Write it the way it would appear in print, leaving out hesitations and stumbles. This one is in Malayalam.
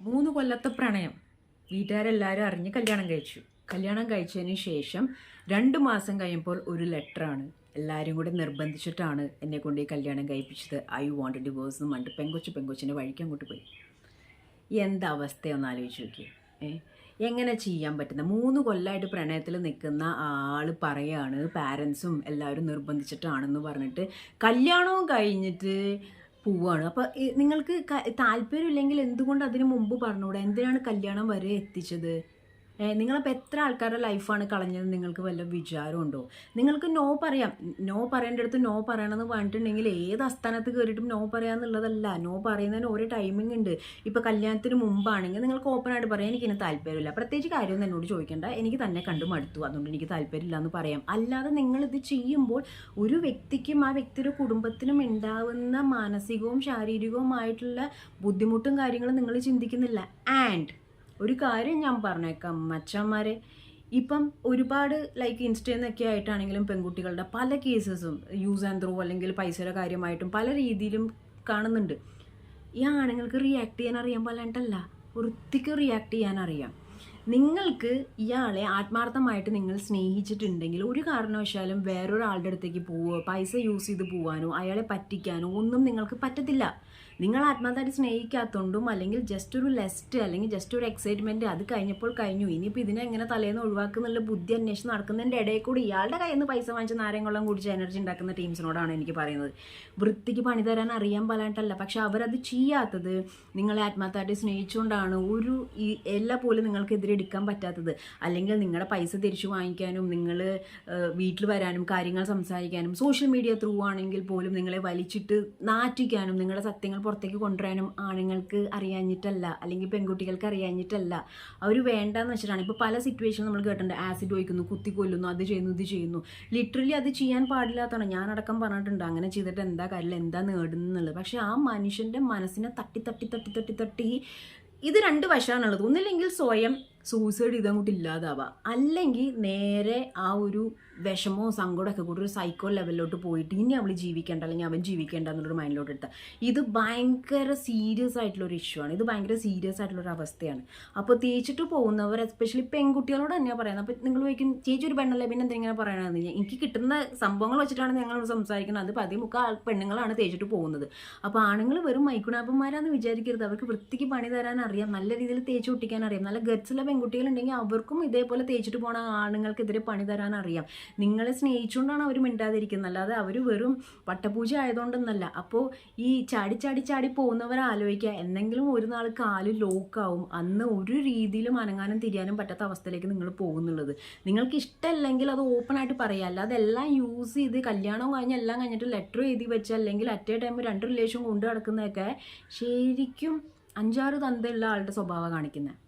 3 കൊല്ലത്തെ പ്രണയം വീട്ടുകാരെല്ലാവരും അറിഞ്ഞ് കല്യാണം കഴിച്ചു. കല്യാണം കഴിച്ചതിന് ശേഷം 2 മാസം കഴിയുമ്പോൾ ഒരു ലെറ്ററാണ്. എല്ലാവരും കൂടെ നിർബന്ധിച്ചിട്ടാണ് എന്നെ കൊണ്ട് ഈ കല്യാണം കഴിപ്പിച്ചത്. ഐ വാണ്ട് ഡിവോഴ്സ് എന്ന് പറഞ്ഞിട്ട് പെങ്കൊച്ചിൻ്റെ വഴിക്ക് അങ്ങോട്ട് പോയി. എന്താ അവസ്ഥയൊന്ന് ആലോചിച്ച് നോക്കിയേ. എങ്ങനെ ചെയ്യാൻ പറ്റുന്ന 3 കൊല്ലമായിട്ട് പ്രണയത്തിൽ നിൽക്കുന്ന ആൾ പറയാണ് പാരൻസും എല്ലാവരും നിർബന്ധിച്ചിട്ടാണെന്ന് പറഞ്ഞിട്ട് കല്യാണവും കഴിഞ്ഞിട്ട് പോവാണ്. അപ്പോൾ നിങ്ങൾക്ക് താല്പര്യമില്ലെങ്കിൽ എന്തുകൊണ്ട് അതിന് മുമ്പ് പറഞ്ഞുകൂടെ? എന്തിനാണ് കല്യാണം വരെ എത്തിച്ചത്? നിങ്ങളപ്പോൾ എത്ര ആൾക്കാരുടെ ലൈഫാണ് കളഞ്ഞത്? നിങ്ങൾക്ക് വല്ല വിചാരമുണ്ടോ? നിങ്ങൾക്ക് നോ പറയാം. നോ പറയേണ്ട അടുത്ത് നോ പറയണമെന്ന് പറഞ്ഞിട്ടുണ്ടെങ്കിൽ ഏത് അസ്ഥാനത്ത് കയറിയിട്ടും നോ പറയാമെന്നുള്ളതല്ല. നോ പറയുന്നതിന് ഓരോ ടൈമിംഗ് ഉണ്ട്. ഇപ്പോൾ കല്യാണത്തിന് മുമ്പാണെങ്കിൽ നിങ്ങൾക്ക് ഓപ്പണായിട്ട് പറയാം എനിക്കിന് താല്പര്യമില്ല, പ്രത്യേകിച്ച് കാര്യമൊന്നും എന്നോട് ചോദിക്കേണ്ട, എനിക്ക് തന്നെ കണ്ടു മടുത്തു, അതുകൊണ്ട് എനിക്ക് താല്പര്യമില്ല എന്ന് പറയാം. അല്ലാതെ നിങ്ങളിത് ചെയ്യുമ്പോൾ ഒരു വ്യക്തിക്കും ആ വ്യക്തിയുടെ കുടുംബത്തിനും ഉണ്ടാവുന്ന മാനസികവും ശാരീരികവുമായിട്ടുള്ള ബുദ്ധിമുട്ടും കാര്യങ്ങളും നിങ്ങൾ ചിന്തിക്കുന്നില്ല. ആൻഡ് ഒരു കാര്യം ഞാൻ പറഞ്ഞേക്കാം മച്ചന്മാരെ, ഇപ്പം ഒരുപാട് ലൈക്ക് ഇൻസ്റ്റന്നൊക്കെ ആയിട്ടാണെങ്കിലും പെൺകുട്ടികളുടെ പല കേസസും യൂസ് ആൻഡ് ത്രൂ അല്ലെങ്കിൽ പൈസയുടെ കാര്യമായിട്ടും പല രീതിയിലും കാണുന്നുണ്ട്. ഈ ആണുങ്ങൾക്ക് റിയാക്ട് ചെയ്യാൻ അറിയാൻ പാലായിട്ടല്ല, വൃത്തിക്ക് റിയാക്ട് ചെയ്യാൻ അറിയാം. നിങ്ങൾക്ക് ഇയാളെ ആത്മാർത്ഥമായിട്ട് നിങ്ങൾ സ്നേഹിച്ചിട്ടുണ്ടെങ്കിൽ ഒരു കാരണവശാലും വേറൊരാളുടെ അടുത്തേക്ക് പോവുകയോ പൈസ യൂസ് ചെയ്ത് പോകാനോ അയാളെ പറ്റിക്കാനോ ഒന്നും നിങ്ങൾക്ക് പറ്റത്തില്ല. നിങ്ങൾ ആത്മാർത്ഥമായിട്ട് സ്നേഹിക്കാത്തതുകൊണ്ടും അല്ലെങ്കിൽ ജസ്റ്റ് ഒരു ലെസ്റ്റ് അല്ലെങ്കിൽ ജസ്റ്റ് ഒരു എക്സൈറ്റ്മെൻറ്റ് അത് കഴിഞ്ഞപ്പോൾ കഴിഞ്ഞു, ഇനിയിപ്പോൾ ഇതിനെ എങ്ങനെ തലേന്ന് ഒഴിവാക്കുന്നുള്ള ബുദ്ധി അന്വേഷിച്ച് നടക്കുന്നതിൻ്റെ ഇടയിൽ കൂടി ഇയാളുടെ കയ്യിൽ നിന്ന് പൈസ വാങ്ങിച്ച് നാരങ്ങളും കുടിച്ച് എനർജി ഉണ്ടാക്കുന്ന ടീംസിനോടാണ് എനിക്ക് പറയുന്നത്. വൃത്തിക്ക് പണി തരാൻ അറിയാൻ പാലായിട്ടല്ല, പക്ഷെ അവരത് ചെയ്യാത്തത് നിങ്ങളെ ആത്മാർത്ഥമായിട്ട് സ്നേഹിച്ചുകൊണ്ടാണ്. ഒരു എല്ലാ പോലും നിങ്ങൾക്കെതിരെ എടുക്കാൻ പറ്റാത്തത്. അല്ലെങ്കിൽ നിങ്ങളുടെ പൈസ തിരിച്ചു വാങ്ങിക്കാനും നിങ്ങൾ വീട്ടിൽ വരാനും കാര്യങ്ങൾ സംസാരിക്കാനും സോഷ്യൽ മീഡിയ ത്രൂ ആണെങ്കിൽ പോലും നിങ്ങളെ വലിച്ചിട്ട് നാറ്റിക്കാനും നിങ്ങളുടെ സത്യങ്ങൾ പുറത്തേക്ക് കൊണ്ടുവരാനും ആണുങ്ങൾക്ക് അറിയാഞ്ഞിട്ടല്ല, അല്ലെങ്കിൽ പെൺകുട്ടികൾക്ക് അറിയാഞ്ഞിട്ടല്ല, അവർ വേണ്ടെന്ന് വെച്ചിട്ടാണ്. ഇപ്പോൾ പല സിറ്റുവേഷൻ നമ്മൾ കേട്ടിട്ടുണ്ട്, ആസിഡ് ഒഴിക്കുന്നു, കുത്തിക്കൊല്ലുന്നു, അത് ചെയ്യുന്നു, ഇത് ചെയ്യുന്നു. ലിറ്ററലി അത് ചെയ്യാൻ പാടില്ലാത്തതാണ്. ഞാനടക്കം പറഞ്ഞിട്ടുണ്ട് അങ്ങനെ ചെയ്തിട്ട് എന്താ കാര്യം, എന്താ നേടുന്നുള്ളത്. പക്ഷെ ആ മനുഷ്യൻ്റെ മനസ്സിനെ തട്ടി തട്ടി തട്ടി തട്ടി തട്ടി ഇത് 2 വശമാണുള്ളത്. ഒന്നില്ലെങ്കിൽ സ്വയം സൂസൈഡ് ചെയ്തങ്ങോട്ട് ഇല്ലാതാവുക, അല്ലെങ്കിൽ നേരെ ആ ഒരു വിഷമോ സങ്കടമൊക്കെ കൂടി ഒരു സൈക്കോ ലെവലിലോട്ട് പോയിട്ട് ഇനി അവൾ ജീവിക്കേണ്ട അല്ലെങ്കിൽ അവൻ ജീവിക്കേണ്ട എന്നുള്ളൊരു മൈൻഡിലോട്ട് എടുത്താൽ ഇത് ഭയങ്കര സീരിയസ് ആയിട്ടുള്ളൊരു ഇഷ്യൂ ആണ്. ഇത് ഭയങ്കര സീരിയസ് ആയിട്ടുള്ളൊരു അവസ്ഥയാണ്. അപ്പോൾ തേച്ചിട്ട് പോകുന്നവർ എസ്പെഷ്യലി പെൺകുട്ടികളോട് തന്നെയാണ് പറയുന്നത്. അപ്പോൾ നിങ്ങൾ ചോദിക്കും ചേച്ചി ഒരു പെണ്ണല്ലേ പിന്നെ എന്തെങ്കിലും പറയണമെന്ന്. എനിക്ക് കിട്ടുന്ന സംഭവങ്ങൾ വെച്ചിട്ടാണ് ഞങ്ങളോട് സംസാരിക്കുന്നത്. അത് 13 പെണ്ണുങ്ങളാണ് തേച്ചിട്ട് പോകുന്നത്. അപ്പോൾ ആണുങ്ങൾ വെറും മൈക്കുണാപ്പന്മാരാന്ന് വിചാരിക്കരുത്. അവർക്ക് വൃത്തിക്ക് പണി തരാൻ അറിയാം, നല്ല രീതിയിൽ തേച്ച് ഒട്ടിക്കാൻ അറിയാം. നല്ല ഗട്ട്സുള്ള പെൺകുട്ടികളുണ്ടെങ്കിൽ അവർക്കും ഇതേപോലെ തേച്ചിട്ട് പോണ ആണുങ്ങൾക്കെതിരെ പണി തരാൻ അറിയാം. നിങ്ങളെ സ്നേഹിച്ചുകൊണ്ടാണ് അവർ മിണ്ടാതിരിക്കുന്നത്, അല്ലാതെ അവർ വെറും വട്ടപൂജ ആയതുകൊണ്ടൊന്നല്ല. അപ്പോൾ ഈ ചാടി ചാടി ചാടി പോകുന്നവരെ ആലോചിക്കുക, എന്തെങ്കിലും ഒരു നാൾ കാല് ലോക്കാവും, അന്ന് ഒരു രീതിയിലും അനങ്ങാനും തിരിയാനും പറ്റാത്ത അവസ്ഥയിലേക്ക് നിങ്ങൾ പോകുന്നുള്ളത്. നിങ്ങൾക്ക് ഇഷ്ടമല്ലെങ്കിൽ അത് ഓപ്പൺ ആയിട്ട് പറയുക, അല്ലാതെ എല്ലാം യൂസ് ചെയ്ത് കല്യാണം കഴിഞ്ഞ് എല്ലാം കഴിഞ്ഞിട്ട് ലെറ്റർ എഴുതി വെച്ച് അല്ലെങ്കിൽ അറ്റ് എ ടൈം 2 റിലേഷൻ കൊണ്ടു നടക്കുന്നതൊക്കെ ശരിക്കും 5-6 തന്തയുള്ള ആളുടെ സ്വഭാവം കാണിക്കുന്നത്.